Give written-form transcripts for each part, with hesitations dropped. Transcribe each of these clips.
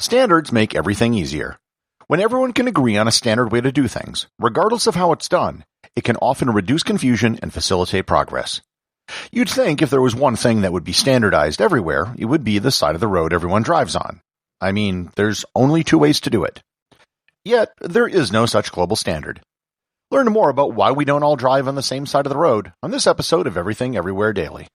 Standards make everything easier. When everyone can agree on a standard way to do things, regardless of how it's done, it can often reduce confusion and facilitate progress. You'd think if there was one thing that would be standardized everywhere, it would be the side of the road everyone drives on. I mean, there's only two ways to do it. Yet, there is no such global standard. Learn more about why we don't all drive on the same side of the road on this episode of Everything Everywhere Daily.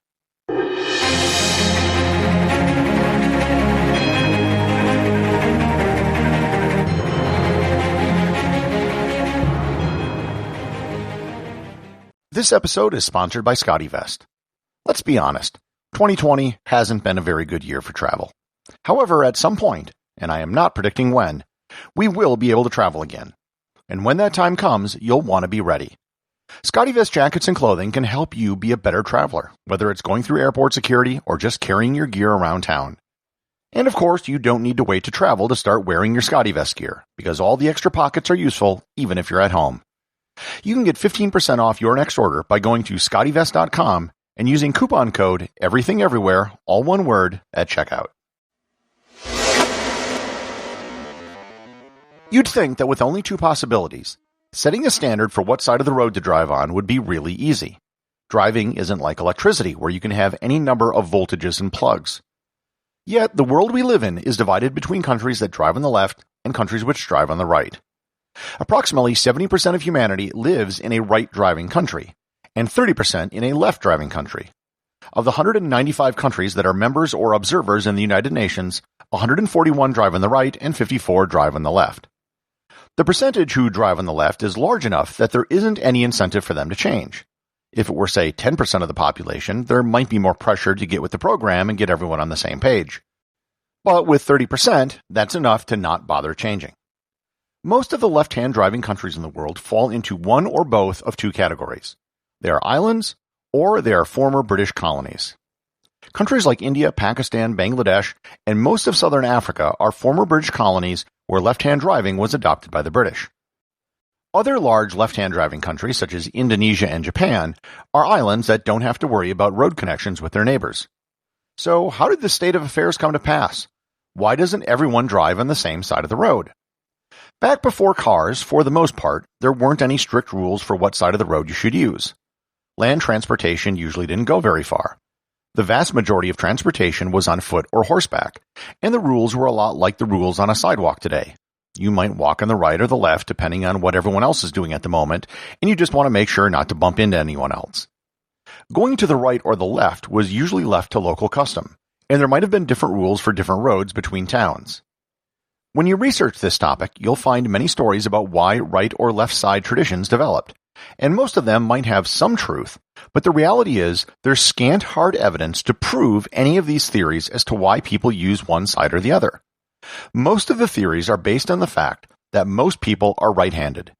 This episode is sponsored by SCOTTeVEST. Let's be honest, 2020 hasn't been a very good year for travel. However, at some point, and I am not predicting when, we will be able to travel again. And when that time comes, you'll want to be ready. SCOTTeVEST jackets and clothing can help you be a better traveler, whether it's going through airport security or just carrying your gear around town. And of course, you don't need to wait to travel to start wearing your SCOTTeVEST gear, because all the extra pockets are useful even if you're at home. You can get 15% off your next order by going to SCOTTeVEST.com and using coupon code EVERYTHINGEVERYWHERE, all one word, at checkout. You'd think that with only two possibilities, setting a standard for what side of the road to drive on would be really easy. Driving isn't like electricity, where you can have any number of voltages and plugs. Yet, the world we live in is divided between countries that drive on the left and countries which drive on the right. Approximately 70% of humanity lives in a right-driving country, and 30% in a left-driving country. Of the 195 countries that are members or observers in the United Nations, 141 drive on the right and 54 drive on the left. The percentage who drive on the left is large enough that there isn't any incentive for them to change. If it were, say, 10% of the population, there might be more pressure to get with the program and get everyone on the same page. But with 30%, that's enough to not bother changing. Most of the left-hand driving countries in the world fall into one or both of two categories. They are islands, or they are former British colonies. Countries like India, Pakistan, Bangladesh, and most of southern Africa are former British colonies where left-hand driving was adopted by the British. Other large left-hand driving countries, such as Indonesia and Japan, are islands that don't have to worry about road connections with their neighbors. So, how did this state of affairs come to pass? Why doesn't everyone drive on the same side of the road? Back before cars, for the most part, there weren't any strict rules for what side of the road you should use. Land transportation usually didn't go very far. The vast majority of transportation was on foot or horseback, and the rules were a lot like the rules on a sidewalk today. You might walk on the right or the left depending on what everyone else is doing at the moment, and you just want to make sure not to bump into anyone else. Going to the right or the left was usually left to local custom, and there might have been different rules for different roads between towns. When you research this topic, you'll find many stories about why right or left side traditions developed, and most of them might have some truth, but the reality is there's scant hard evidence to prove any of these theories as to why people use one side or the other. Most of the theories are based on the fact that most people are right-handed.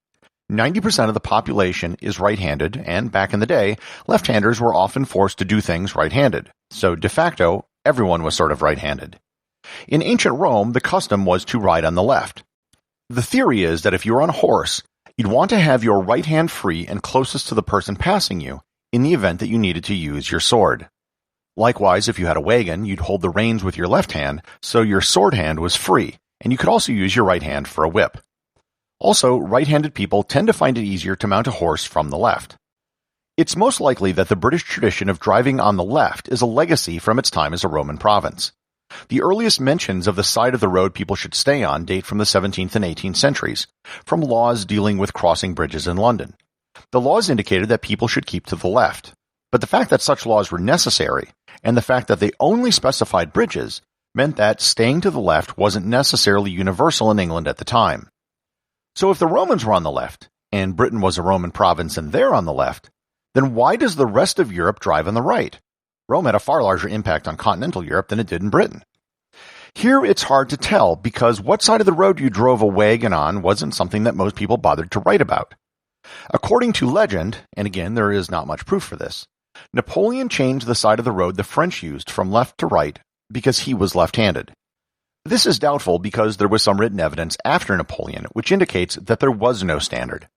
90% of the population is right-handed, and back in the day, left-handers were often forced to do things right-handed, so de facto, everyone was sort of right-handed. In ancient Rome, the custom was to ride on the left. The theory is that if you're on a horse, you'd want to have your right hand free and closest to the person passing you in the event that you needed to use your sword. Likewise, if you had a wagon, you'd hold the reins with your left hand, so your sword hand was free, and you could also use your right hand for a whip. Also, right-handed people tend to find it easier to mount a horse from the left. It's most likely that the British tradition of driving on the left is a legacy from its time as a Roman province. The earliest mentions of the side of the road people should stay on date from the 17th and 18th centuries, from laws dealing with crossing bridges in London. The laws indicated that people should keep to the left, but the fact that such laws were necessary, and the fact that they only specified bridges, meant that staying to the left wasn't necessarily universal in England at the time. So if the Romans were on the left, and Britain was a Roman province and they're on the left, then why does the rest of Europe drive on the right? Rome had a far larger impact on continental Europe than it did in Britain. Here it's hard to tell because what side of the road you drove a wagon on wasn't something that most people bothered to write about. According to legend, and again there is not much proof for this, Napoleon changed the side of the road the French used from left to right because he was left-handed. This is doubtful because there was some written evidence after Napoleon which indicates that there was no standard.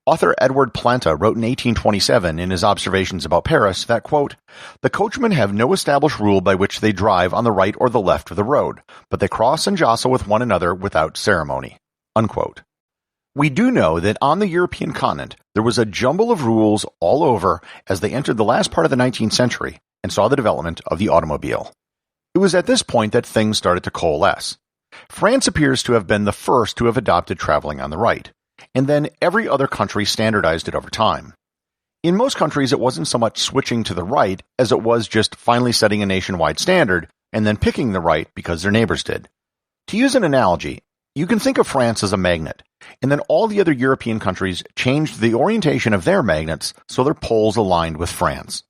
Author Edward Planta wrote in 1827 in his Observations about Paris that, quote, "The coachmen have no established rule by which they drive on the right or the left of the road, but they cross and jostle with one another without ceremony." Unquote. We do know that on the European continent there was a jumble of rules all over as they entered the last part of the 19th century and saw the development of the automobile. It was at this point that things started to coalesce. France appears to have been the first to have adopted traveling on the right, and then every other country standardized it over time. In most countries, it wasn't so much switching to the right as it was just finally setting a nationwide standard and then picking the right because their neighbors did. To use an analogy, you can think of France as a magnet, and then all the other European countries changed the orientation of their magnets so their poles aligned with France.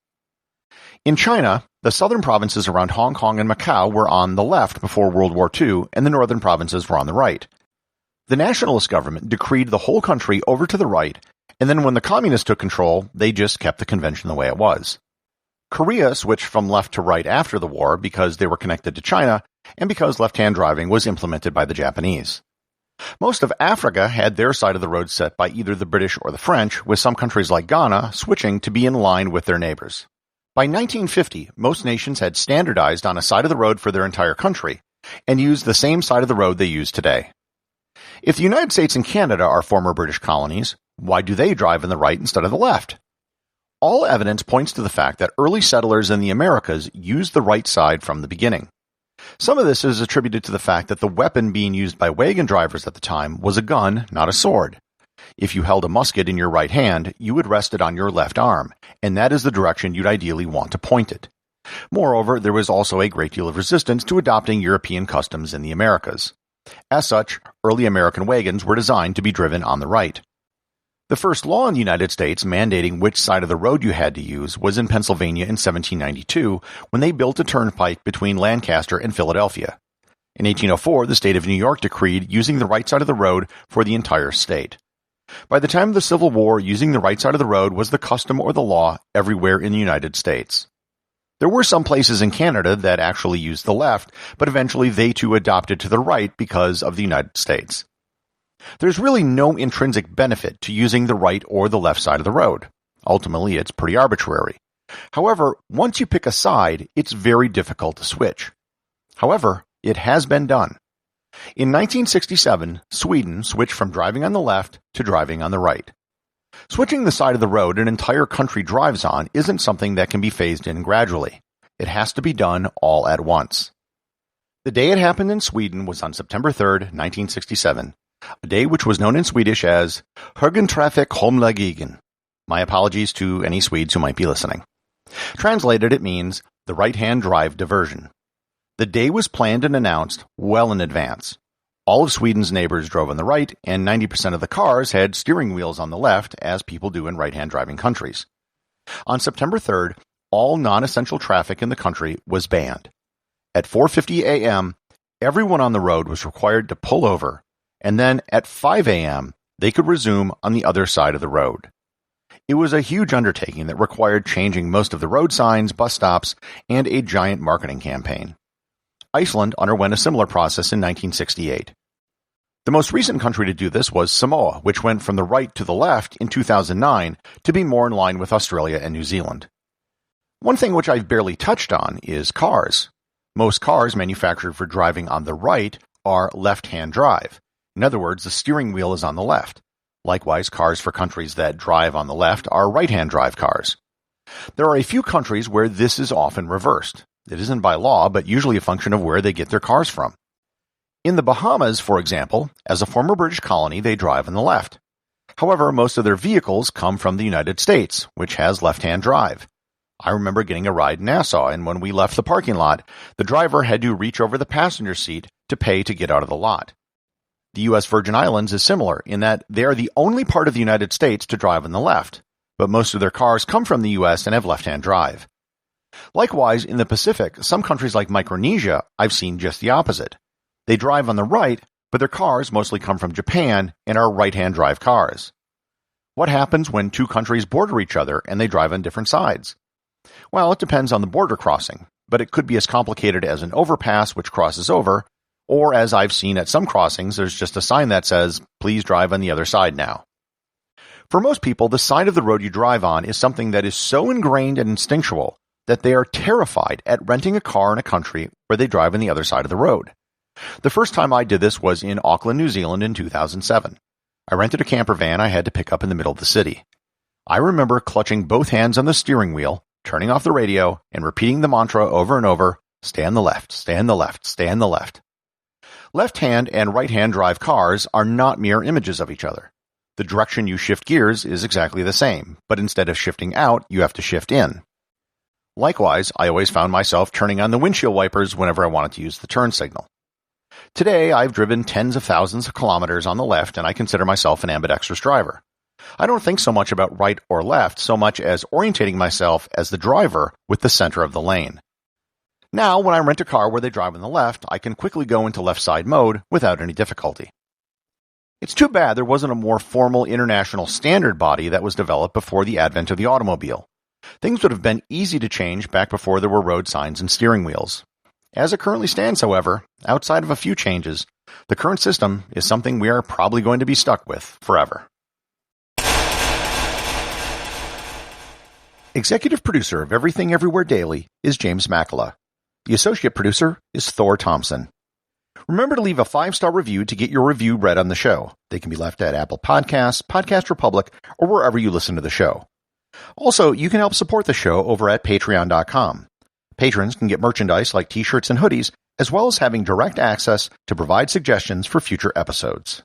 In China, the southern provinces around Hong Kong and Macau were on the left before World War II, and the northern provinces were on the right. The nationalist government decreed the whole country over to the right, and then when the communists took control, they just kept the convention the way it was. Korea switched from left to right after the war because they were connected to China, and because left-hand driving was implemented by the Japanese. Most of Africa had their side of the road set by either the British or the French, with some countries like Ghana switching to be in line with their neighbors. By 1950, most nations had standardized on a side of the road for their entire country, and used the same side of the road they use today. If the United States and Canada are former British colonies, why do they drive on the right instead of the left? All evidence points to the fact that early settlers in the Americas used the right side from the beginning. Some of this is attributed to the fact that the weapon being used by wagon drivers at the time was a gun, not a sword. If you held a musket in your right hand, you would rest it on your left arm, and that is the direction you'd ideally want to point it. Moreover, there was also a great deal of resistance to adopting European customs in the Americas. As such, early American wagons were designed to be driven on the right. The first law in the United States mandating which side of the road you had to use was in Pennsylvania in 1792 when they built a turnpike between Lancaster and Philadelphia. In 1804, the state of New York decreed using the right side of the road for the entire state. By the time of the Civil War, using the right side of the road was the custom or the law everywhere in the United States. There were some places in Canada that actually used the left, but eventually they too adopted to the right because of the United States. There's really no intrinsic benefit to using the right or the left side of the road. Ultimately, it's pretty arbitrary. However, once you pick a side, it's very difficult to switch. However, it has been done. In 1967, Sweden switched from driving on the left to driving on the right. Switching the side of the road an entire country drives on isn't something that can be phased in gradually. It has to be done all at once. The day it happened in Sweden was on September 3, 1967, a day which was known in Swedish as Högentrafik Homläggningen. My apologies to any Swedes who might be listening. Translated, it means the right-hand drive diversion. The day was planned and announced well in advance. All of Sweden's neighbors drove on the right, and 90% of the cars had steering wheels on the left, as people do in right-hand driving countries. On September 3rd, all non-essential traffic in the country was banned. At 4:50 a.m., everyone on the road was required to pull over, and then at 5 a.m., they could resume on the other side of the road. It was a huge undertaking that required changing most of the road signs, bus stops, and a giant marketing campaign. Iceland underwent a similar process in 1968. The most recent country to do this was Samoa, which went from the right to the left in 2009 to be more in line with Australia and New Zealand. One thing which I've barely touched on is cars. Most cars manufactured for driving on the right are left-hand drive. In other words, the steering wheel is on the left. Likewise, cars for countries that drive on the left are right-hand drive cars. There are a few countries where this is often reversed. It isn't by law, but usually a function of where they get their cars from. In the Bahamas, for example, as a former British colony, they drive on the left. However, most of their vehicles come from the United States, which has left-hand drive. I remember getting a ride in Nassau, and when we left the parking lot, the driver had to reach over the passenger seat to pay to get out of the lot. The U.S. Virgin Islands is similar in that they are the only part of the United States to drive on the left, but most of their cars come from the U.S. and have left-hand drive. Likewise, in the Pacific, some countries like Micronesia, I've seen just the opposite. They drive on the right, but their cars mostly come from Japan and are right-hand drive cars. What happens when two countries border each other and they drive on different sides? Well, it depends on the border crossing, but it could be as complicated as an overpass which crosses over, or as I've seen at some crossings, there's just a sign that says, "Please drive on the other side now." For most people, the side of the road you drive on is something that is so ingrained and instinctual that they are terrified at renting a car in a country where they drive on the other side of the road. The first time I did this was in Auckland, New Zealand in 2007. I rented a camper van I had to pick up in the middle of the city. I remember clutching both hands on the steering wheel, turning off the radio, and repeating the mantra over and over, stay on the left, stay on the left, stay on the left. Left-hand and right-hand drive cars are not mirror images of each other. The direction you shift gears is exactly the same, but instead of shifting out, you have to shift in. Likewise, I always found myself turning on the windshield wipers whenever I wanted to use the turn signal. Today, I've driven tens of thousands of kilometers on the left, and I consider myself an ambidextrous driver. I don't think so much about right or left so much as orientating myself as the driver with the center of the lane. Now, when I rent a car where they drive on the left, I can quickly go into left side mode without any difficulty. It's too bad there wasn't a more formal international standard body that was developed before the advent of the automobile. Things would have been easy to change back before there were road signs and steering wheels. As it currently stands, however, outside of a few changes, the current system is something we are probably going to be stuck with forever. Executive producer of Everything Everywhere Daily is James Makala. The associate producer is Thor Thompson. Remember to leave a 5-star review to get your review read on the show. They can be left at Apple Podcasts, Podcast Republic, or wherever you listen to the show. Also, you can help support the show over at Patreon.com. Patrons can get merchandise like t-shirts and hoodies, as well as having direct access to provide suggestions for future episodes.